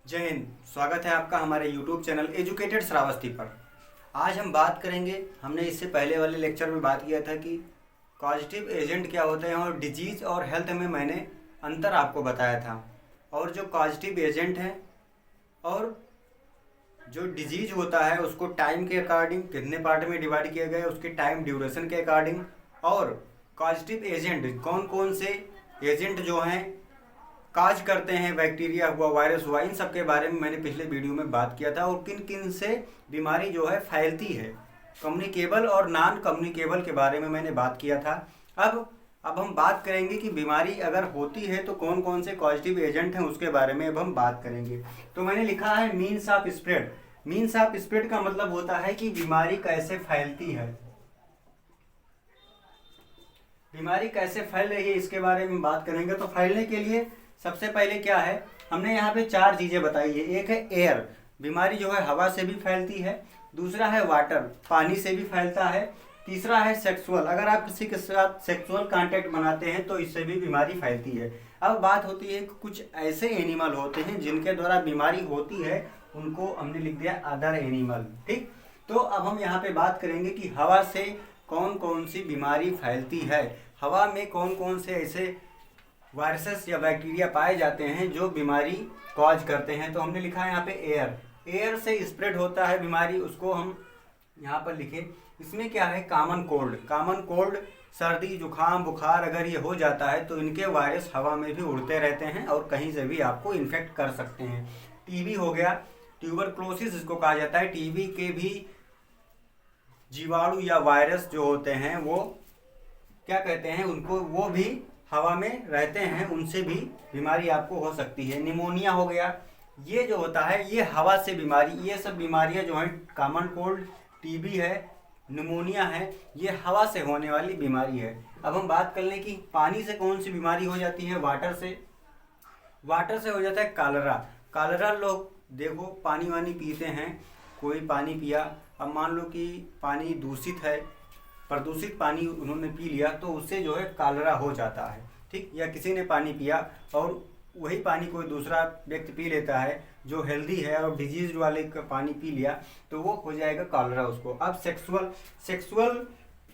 जय हिंद। स्वागत है आपका हमारे YouTube चैनल एजुकेटेड श्रावस्ती पर। आज हम बात करेंगे, हमने इससे पहले वाले लेक्चर में बात किया था कि कॉजेटिव एजेंट क्या होते हैं और डिजीज़ और हेल्थ में मैंने अंतर आपको बताया था। और जो कॉजेटिव एजेंट हैं और जो डिजीज़ होता है उसको टाइम के अकॉर्डिंग कितने पार्ट में डिवाइड किया गया है, उसके टाइम ड्यूरेशन के अकॉर्डिंग, और कॉजेटिव एजेंट कौन कौन से एजेंट जो हैं काज करते हैं, बैक्टीरिया हुआ, वायरस हुआ, इन सब के बारे में मैंने पिछले वीडियो में बात किया था। और किन किन से बीमारी जो है फैलती है, कम्युनिकेबल और नॉन कम्युनिकेबल के बारे में मैंने बात किया था। अब हम बात करेंगे कि बीमारी अगर होती है तो कौन कौन से कॉजेटिव एजेंट हैं, उसके बारे में अब हम बात करेंगे। तो मैंने लिखा है means of spread. Means of spread का मतलब होता है कि बीमारी कैसे फैलती है, बीमारी कैसे फैल रही है, इसके बारे में बात करेंगे। तो फैलने के लिए सबसे पहले क्या है, हमने यहाँ पे चार चीज़ें बताई है। एक है एयर, बीमारी जो है हवा से भी फैलती है। दूसरा है वाटर, पानी से भी फैलता है। तीसरा है सेक्सुअल, अगर आप किसी के साथ सेक्सुअल कांटेक्ट बनाते हैं तो इससे भी बीमारी फैलती है। अब बात होती है कि कुछ ऐसे एनिमल होते हैं जिनके द्वारा बीमारी होती है, उनको हमने लिख दिया अदर एनिमल। ठीक, तो अब हम यहाँ पे बात करेंगे कि हवा से कौन कौन सी बीमारी फैलती है, हवा में कौन कौन से ऐसे वायरसेस या बैक्टीरिया पाए जाते हैं जो बीमारी कॉज करते हैं। तो हमने लिखा है यहाँ पे एयर, एयर से स्प्रेड होता है बीमारी, उसको हम यहाँ पर लिखे। इसमें क्या है, कॉमन कोल्ड, कॉमन कोल्ड, सर्दी जुकाम बुखार अगर ये हो जाता है तो इनके वायरस हवा में भी उड़ते रहते हैं और कहीं से भी आपको इन्फेक्ट कर सकते हैं। टीबी हो गया, ट्यूबरक्लोसिस इसको कहा जाता है। टीबी के भी जीवाणु या वायरस जो होते हैं वो क्या कहते हैं उनको, वो भी हवा में रहते हैं, उनसे भी बीमारी आपको हो सकती है। निमोनिया हो गया, ये जो होता है ये हवा से बीमारी, ये सब बीमारियां जो हैं, कॉमन कोल्ड, टीबी है, निमोनिया है, ये हवा से होने वाली बीमारी है। अब हम बात कर लें कि पानी से कौन सी बीमारी हो जाती है। वाटर से, वाटर से हो जाता है कालरा। कालरा लोग देखो पानी वानी पीते हैं, कोई पानी पिया, अब मान लो कि पानी दूषित है, प्रदूषित पानी उन्होंने पी लिया तो उससे जो है कालरा हो जाता है। ठीक, या किसी ने पानी पिया और वही पानी कोई दूसरा व्यक्ति पी लेता है जो हेल्दी है और डिजीज वाले का पानी पी लिया तो वो हो जाएगा कालरा उसको। अब सेक्सुअल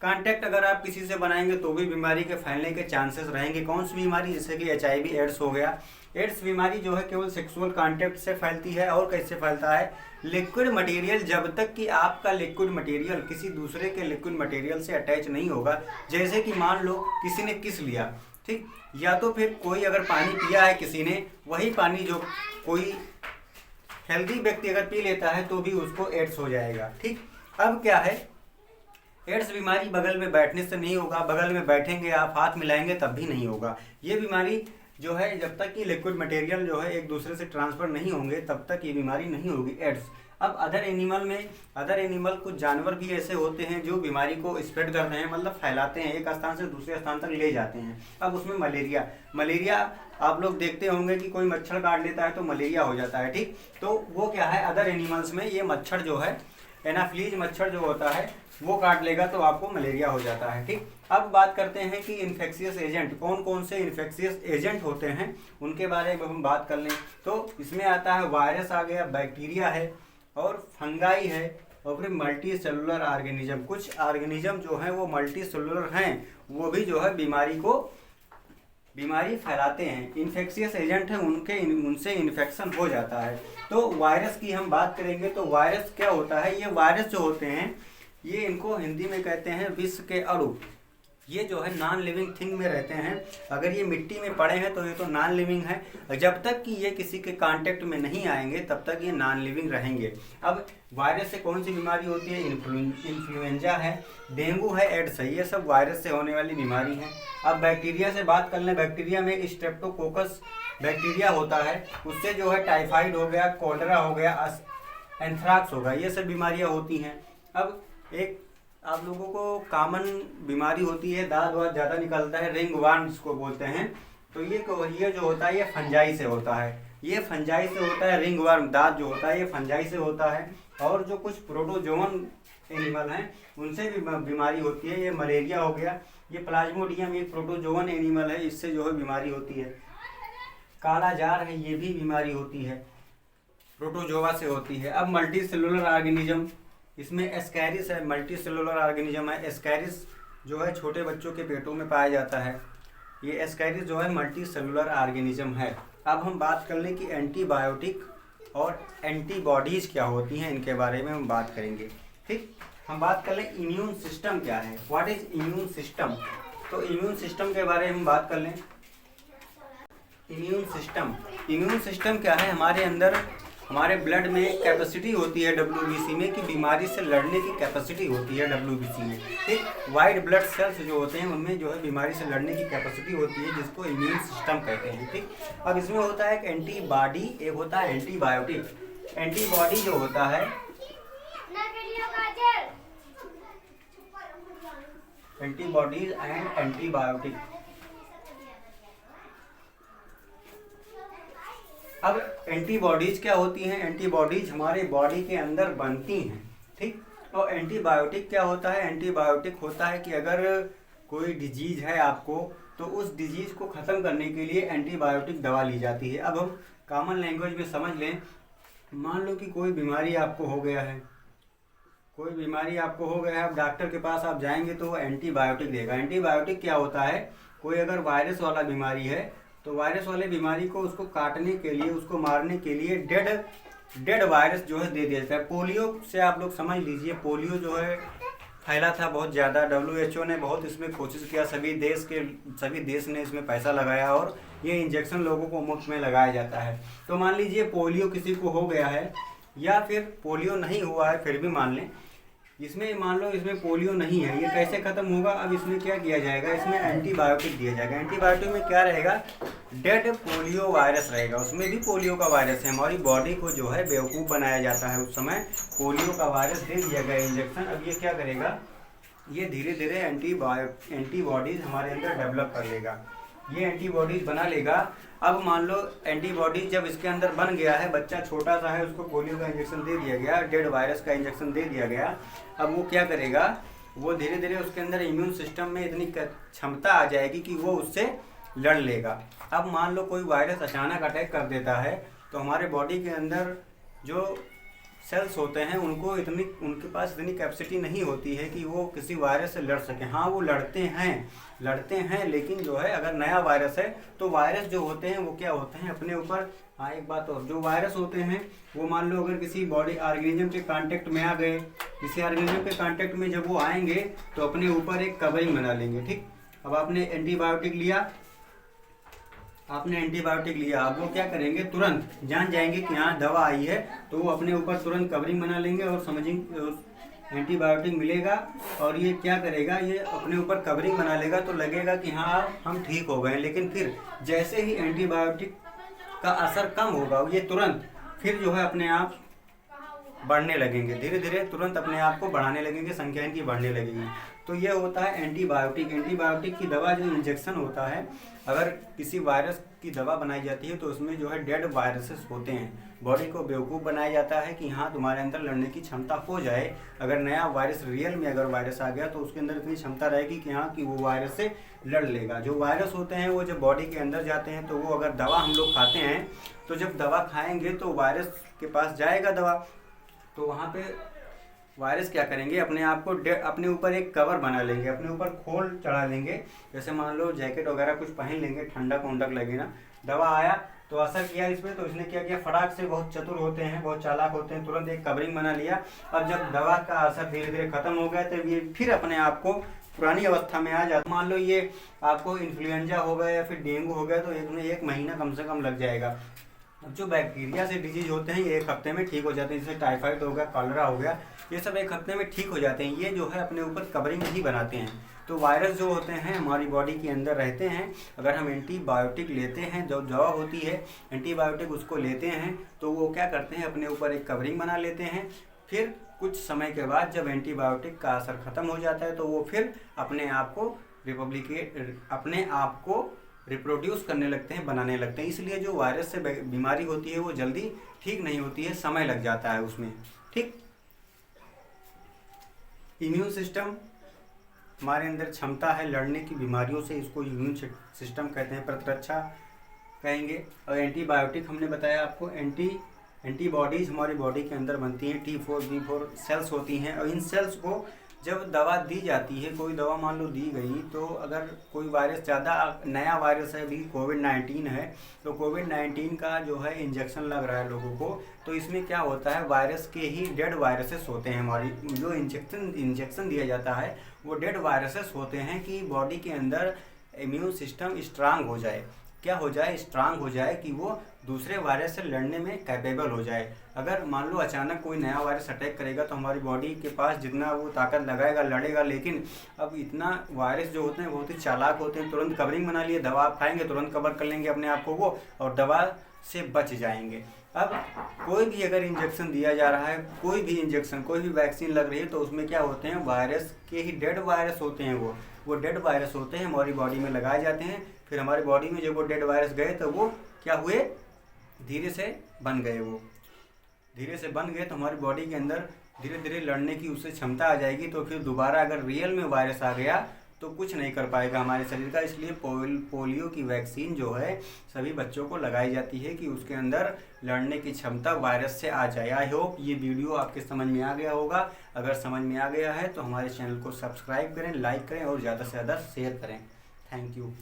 कांटेक्ट अगर आप किसी से बनाएंगे तो भी बीमारी के फैलने के चांसेस रहेंगे। कौन सी बीमारी, जैसे कि HIV एड्स हो गया। एड्स बीमारी जो है केवल सेक्सुअल कांटेक्ट से फैलती है। और कैसे फैलता है, लिक्विड मटेरियल, जब तक कि आपका लिक्विड मटेरियल किसी दूसरे के लिक्विड मटेरियल से अटैच नहीं होगा। जैसे कि मान लो किसी ने किस लिया, ठीक, या तो फिर कोई अगर पानी पिया है किसी ने, वही पानी जो कोई हेल्दी व्यक्ति अगर पी लेता है तो भी उसको एड्स हो जाएगा। ठीक, अब क्या है, एड्स बीमारी बगल में बैठने से नहीं होगा, बगल में बैठेंगे आप हाथ मिलाएंगे तब भी नहीं होगा। ये बीमारी जो है जब तक कि लिक्विड मटेरियल जो है एक दूसरे से ट्रांसफर नहीं होंगे तब तक ये बीमारी नहीं होगी, एड्स। अब अदर एनिमल में, अदर एनिमल कुछ जानवर भी ऐसे होते हैं जो बीमारी को स्प्रेड करते हैं, मतलब फैलाते हैं, एक स्थान से दूसरे स्थान तक ले जाते हैं। अब उसमें मलेरिया, मलेरिया आप लोग देखते होंगे कि कोई मच्छर काट लेता है तो मलेरिया हो जाता है। ठीक, तो वो क्या है, अदर एनिमल्स में ये मच्छर जो है, एनाफ्लीज मच्छर जो होता है वो काट लेगा तो आपको मलेरिया हो जाता है। ठीक, अब बात करते हैं कि इन्फेक्शियस एजेंट, कौन कौन से इन्फेक्शियस एजेंट होते हैं उनके बारे में हम बात कर लें। तो इसमें आता है वायरस आ गया, बैक्टीरिया है और फंगाई है, और फिर मल्टी सेलुलर ऑर्गेनिज्म। कुछ ऑर्गेनिज्म जो हैं वो मल्टी सेलुलर हैं, वो भी जो है बीमारी फैलाते हैं, इन्फेक्शियस एजेंट हैं, उनसे इन्फेक्शन हो जाता है। तो वायरस की हम बात करेंगे तो वायरस क्या होता है, ये वायरस जो होते हैं ये इनको हिंदी में कहते हैं विष के अणु। ये जो है नॉन लिविंग थिंग में रहते हैं, अगर ये मिट्टी में पड़े हैं तो ये तो नॉन लिविंग है, जब तक कि ये किसी के कांटेक्ट में नहीं आएंगे तब तक ये नॉन लिविंग रहेंगे। अब वायरस से कौन सी बीमारी होती है, इन्फ्लुएंजा है, डेंगू है, एड्स है, ये सब वायरस से होने वाली बीमारी है। अब बैक्टीरिया से बात कर लें, बैक्टीरिया में स्ट्रेप्टोकोकस बैक्टीरिया होता है, उससे जो है टाइफाइड हो गया, कोलेरा हो गया, एंथ्राक्स होगा, ये सब बीमारियाँ होती हैं। अब एक आप लोगों को कॉमन बीमारी होती है, दांत वात ज़्यादा निकलता है, रिंग वर्म जिसको बोलते हैं, तो ये जो होता है ये फंजाई से होता है, ये फंजाई से होता है। रिंग वर्म दांत जो होता है ये फंजाई से होता है। और जो कुछ प्रोटोजोवन एनिमल हैं उनसे भी बीमारी होती है, ये मलेरिया हो गया, ये प्लाज्मोडियम एक प्रोटोजोवन एनिमल है, इससे जो है बीमारी होती है। काला जार है, ये भी बीमारी होती है। प्रोटोजोआ से होती है। अब मल्टी सेलुलर ऑर्गेनिज्म, इसमें एस्कैरिस है, मल्टी सेलुलर ऑर्गेनिज्म है। एस्कैरिस जो है छोटे बच्चों के पेटों में पाया जाता है। ये एस्कैरिस जो है मल्टी सेलुलर ऑर्गेनिज्म है। अब हम बात कर लें कि एंटीबायोटिक और एंटीबॉडीज़ क्या होती हैं, इनके बारे में हम बात करेंगे। ठीक, हम बात कर लें इम्यून सिस्टम क्या है, व्हाट इज इम्यून सिस्टम। तो इम्यून सिस्टम के बारे में हम बात कर लें। इम्यून सिस्टम क्या है, हमारे अंदर हमारे ब्लड में कैपेसिटी होती है WBC में, कि बीमारी से लड़ने की कैपेसिटी होती है WBC में। ठीक, वाइट ब्लड सेल्स जो होते हैं उनमें जो है बीमारी से लड़ने की कैपेसिटी होती है, जिसको इम्यून सिस्टम कहते हैं। ठीक, अब इसमें होता है एक एंटीबॉडी, एक होता है एंटीबायोटिक। एंटीबॉडी जो होता है, एंटीबॉडीज एंड एंटीबायोटिक। अब एंटीबॉडीज क्या होती हैं, एंटीबॉडीज हमारे बॉडी के अंदर बनती हैं। ठीक, और एंटीबायोटिक क्या होता है, एंटीबायोटिक होता है कि अगर कोई डिजीज है आपको, तो उस डिजीज को ख़त्म करने के लिए एंटीबायोटिक दवा ली जाती है। अब हम कॉमन लैंग्वेज में समझ लें, मान लो कि कोई बीमारी आपको हो गया है, कोई बीमारी आपको हो गया है, अब डॉक्टर के पास आप जाएंगे तो वो एंटीबायोटिक देगा। एंटीबायोटिक क्या होता है, कोई अगर वायरस वाला बीमारी है तो वायरस वाले बीमारी को उसको काटने के लिए, उसको मारने के लिए डेड वायरस जो है दे दिया जाता है। पोलियो से आप लोग समझ लीजिए, पोलियो जो है फैला था बहुत ज़्यादा, WHO ने बहुत इसमें कोशिश किया, सभी देश ने इसमें पैसा लगाया और ये इंजेक्शन लोगों को मुफ्त में लगाया जाता है। तो मान लीजिए पोलियो किसी को हो गया है, या फिर पोलियो नहीं हुआ है फिर भी मान लें, मान लो इसमें पोलियो नहीं है, ये कैसे ख़त्म होगा। अब इसमें क्या किया जाएगा, इसमें एंटीबायोटिक दिया जाएगा। एंटीबायोटिक में क्या रहेगा, डेड पोलियो वायरस रहेगा, उसमें भी पोलियो का वायरस है। हमारी बॉडी को जो है बेवकूफ़ बनाया जाता है, उस समय पोलियो का वायरस दे दिया गया इंजेक्शन। अब ये क्या करेगा, ये धीरे धीरे एंटीबॉडीज़ हमारे अंदर डेवलप कर लेगा, ये एंटीबॉडीज़ बना लेगा। अब मान लो एंटीबॉडीज जब इसके अंदर बन गया है, बच्चा छोटा सा है, उसको पोलियो का इंजेक्शन दे दिया गया, डेड वायरस का इंजेक्शन दे दिया गया। अब वो क्या करेगा, वो धीरे धीरे उसके अंदर इम्यून सिस्टम में इतनी क्षमता आ जाएगी कि वो उससे लड़ लेगा। अब मान लो कोई वायरस अचानक अटैक कर देता है, तो हमारे बॉडी के अंदर जो सेल्स होते हैं उनके पास इतनी कैपेसिटी नहीं होती है कि वो किसी वायरस से लड़ सकें। हाँ, वो लड़ते हैं, लेकिन जो है अगर नया वायरस है तो वायरस जो होते हैं वो क्या होते हैं अपने ऊपर। हाँ, एक बात और, जो वायरस होते हैं वो मान लो अगर किसी बॉडी ऑर्गेनिज्म के कांटेक्ट में आ गए, किसी ऑर्गेनिज्म के कांटेक्ट में जब वो आएंगे तो अपने ऊपर एक कवरिंग बना लेंगे। ठीक, अब आपने एंटीबायोटिक लिया, अब वो क्या करेंगे, तुरंत जान जाएंगे कि हाँ दवा आई है, तो वो अपने ऊपर तुरंत कवरिंग बना लेंगे और समझेंगे एंटीबायोटिक मिलेगा और ये क्या करेगा, ये अपने ऊपर कवरिंग बना लेगा, तो लगेगा कि हाँ हम ठीक हो गए। लेकिन फिर जैसे ही एंटीबायोटिक का असर कम होगा, ये तुरंत फिर जो है अपने आप बढ़ने लगेंगे, धीरे धीरे तुरंत अपने आप को बढ़ाने लगेंगे, संख्या इनकी बढ़ने लगेगी। तो ये होता है एंटीबायोटिक। एंटीबायोटिक की दवा जो इंजेक्शन होता है, अगर किसी वायरस की दवा बनाई जाती है तो उसमें जो है डेड वायरसेस होते हैं, बॉडी को बेवकूफ़ बनाया जाता है कि हाँ तुम्हारे अंदर लड़ने की क्षमता हो जाए। अगर नया वायरस रियल में अगर वायरस आ गया तो उसके अंदर इतनी क्षमता रहेगी कि हाँ कि वो वायरस से लड़ लेगा। जो वायरस होते हैं वो जब बॉडी के अंदर जाते हैं तो वो अगर दवा हम लोग खाते हैं, तो जब दवा खाएंगे तो वायरस के पास जाएगा दवा, तो वहाँ पे वायरस क्या करेंगे, अपने आप को अपने ऊपर एक कवर बना लेंगे, अपने ऊपर खोल चढ़ा लेंगे। जैसे मान लो जैकेट वगैरह कुछ पहन लेंगे, ठंडक लगे ना, दवा आया तो असर किया इस पर, तो इसने क्या किया, फटाक से, बहुत चतुर होते हैं, बहुत चालाक होते हैं, तुरंत एक कवरिंग बना लिया। अब जब दवा का असर धीरे धीरे खत्म हो गया तो ये फिर अपने आप को पुरानी अवस्था में आ जाता। मान लो ये आपको इन्फ्लुएंजा हो गया या फिर डेंगू हो गया, तो एक महीना कम से कम लग जाएगा। अब जो बैक्टीरिया से डिजीज होते हैं ये एक हफ्ते में ठीक हो जाते हैं, जैसे टाइफाइड हो गया, कॉलरा हो गया, ये सब एक हफ्ते में ठीक हो जाते हैं। ये जो है अपने ऊपर कवरिंग ही बनाते हैं। तो वायरस जो होते हैं हमारी बॉडी के अंदर रहते हैं, अगर हम एंटीबायोटिक लेते हैं, जो दवा होती है एंटीबायोटिक उसको लेते हैं, तो वो क्या करते हैं, अपने ऊपर एक कवरिंग बना लेते हैं। फिर कुछ समय के बाद जब एंटीबायोटिक का असर खत्म हो जाता है तो वो फिर अपने आप को रिप्रोड्यूस करने लगते हैं, बनाने लगते हैं। इसलिए जो वायरस से बीमारी होती है वो जल्दी ठीक नहीं होती है, समय लग जाता है उसमें। ठीक, इम्यून सिस्टम हमारे अंदर क्षमता है लड़ने की बीमारियों से, इसको इम्यून सिस्टम कहते हैं, प्रतिरक्षा कहेंगे। और एंटीबायोटिक हमने बताया आपको, एंटीबॉडीज़ हमारी बॉडी के अंदर बनती हैं, T4B4 सेल्स होती हैं, और इन सेल्स को जब दवा दी जाती है, कोई दवा मान लो दी गई, तो अगर कोई वायरस ज़्यादा नया वायरस है, अभी कोविड-19 है, तो कोविड-19 का जो है इंजेक्शन लग रहा है लोगों को, तो इसमें क्या होता है, वायरस के ही डेड वायरसेस होते हैं। हमारी जो इंजेक्शन दिया जाता है वो डेड वायरसेस होते हैं कि बॉडी के अंदर इम्यून सिस्टम स्ट्रांग हो जाए, क्या हो जाए, स्ट्रांग हो जाए, कि वो दूसरे वायरस से लड़ने में कैपेबल हो जाए। अगर मान लो अचानक कोई नया वायरस अटैक करेगा तो हमारी बॉडी के पास जितना वो ताकत लगाएगा, लड़ेगा, लेकिन अब इतना वायरस जो होते हैं बहुत ही चालाक होते हैं, तुरंत कवरिंग बना लिए, दवा आप खाएंगे तुरंत कवर कर लेंगे अपने आप को वो, और दवा से बच जाएंगे। अब कोई भी अगर इंजेक्शन दिया जा रहा है, कोई भी इंजेक्शन, कोई भी वैक्सीन लग रही है, तो उसमें क्या होते हैं, वायरस के ही डेड वायरस होते हैं, वो डेड वायरस होते हैं, हमारी बॉडी में लगाए जाते हैं। फिर हमारी बॉडी में जब वो डेड वायरस गए तो वो क्या हुए, धीरे से बन गए, वो धीरे से बन गए, तो हमारी बॉडी के अंदर धीरे धीरे लड़ने की उससे क्षमता आ जाएगी। तो फिर दोबारा अगर रियल में वायरस आ गया तो कुछ नहीं कर पाएगा हमारे शरीर का। इसलिए पोलियो की वैक्सीन जो है सभी बच्चों को लगाई जाती है कि उसके अंदर लड़ने की क्षमता वायरस से आ जाए। आई होप ये वीडियो आपके समझ में आ गया होगा। अगर समझ में आ गया है तो हमारे चैनल को सब्सक्राइब करें, लाइक करें और ज़्यादा से ज़्यादा शेयर करें। Thank you.